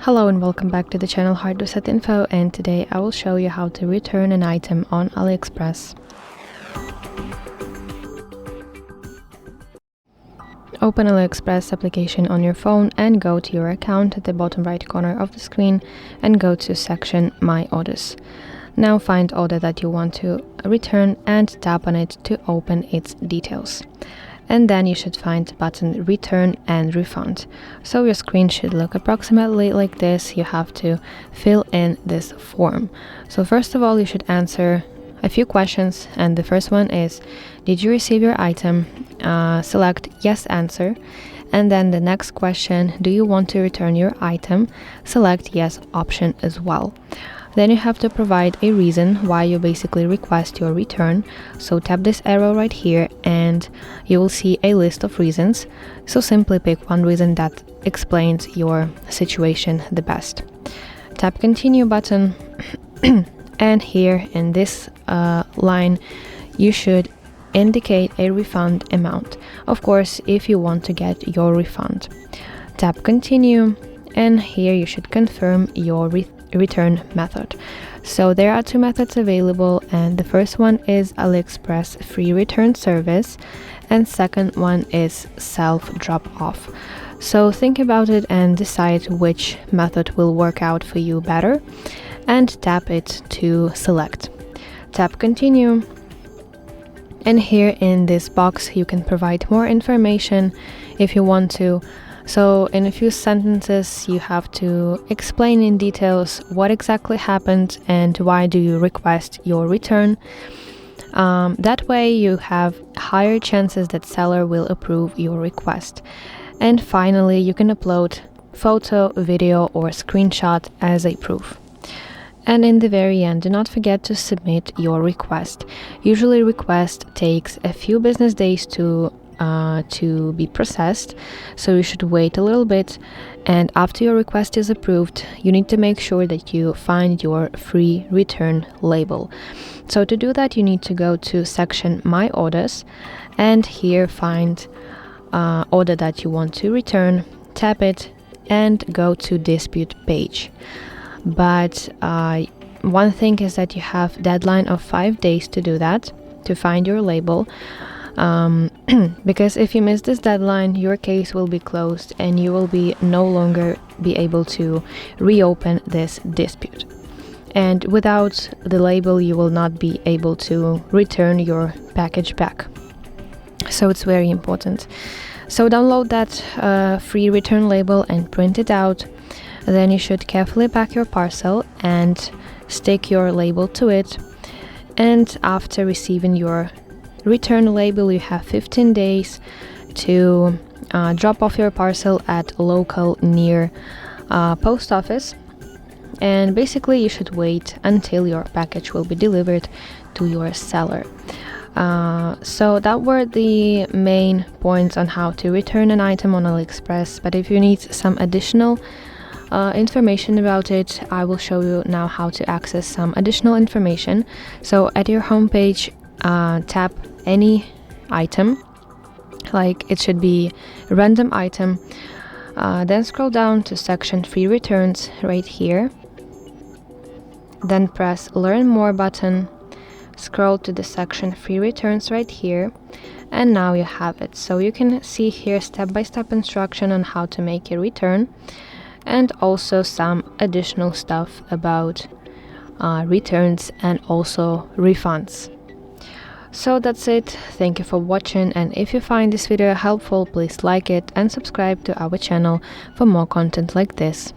Hello and welcome back to the channel HardReset.Info, and today I will show you how to return an item on AliExpress. Open AliExpress application on your phone and go to your account at the bottom right corner of the screen and go to section My Orders. Now find order that you want to return and tap on it to open its details. And then you should find the button Return and Refund. So your screen should look approximately like this. You have to fill in this form. So first of all, you should answer a few questions, and the first one is, did you receive your item? Select yes answer. And then the next question, do you want to return your item? Select yes option as well. Then you have to provide a reason why you basically request your return. So tap this arrow right here and you will see a list of reasons. So simply pick one reason that explains your situation the best. Tap continue button and here in this line you should indicate a refund amount. Of course, if you want to get your refund. Tap continue and here you should confirm your return method. So there are two methods available, and the first one is AliExpress free return service and second one is self drop off. So think about it and decide which method will work out for you better and tap it to select. Tap continue and here in this box you can provide more information if you want to. So in a few sentences you have to explain in details what exactly happened and why do you request your return. That way you have higher chances that seller will approve your request. And finally you can upload photo, video or screenshot as a proof. And in the very end, do not forget to submit your request. Usually request takes a few business days to be processed, so you should wait a little bit, and after your request is approved you need to make sure that you find your free return label. So to do that you need to go to section My Orders and here find order that you want to return, tap it and go to dispute page. But one thing is that you have deadline of 5 days to do that, to find your label. Because if you miss this deadline, your case will be closed and you will be no longer be able to reopen this dispute. And without the label, you will not be able to return your package back. So it's very important. So download that free return label and print it out. Then you should carefully pack your parcel and stick your label to it. And after receiving your return label, you have 15 days to drop off your parcel at local near post office, and basically you should wait until your package will be delivered to your seller. So that were the main points on how to return an item on AliExpress, but if you need some additional information about it, I will show you now how to access some additional information. So at your homepage, tap any item, like it should be a random item, then scroll down to section free returns right here, then press learn more button, scroll to the section free returns right here, and now you have it. So you can see here step-by-step instruction on how to make a return and also some additional stuff about returns and also refunds. So that's it. Thank you for watching, and if you find this video helpful, please like it and subscribe to our channel for more content like this.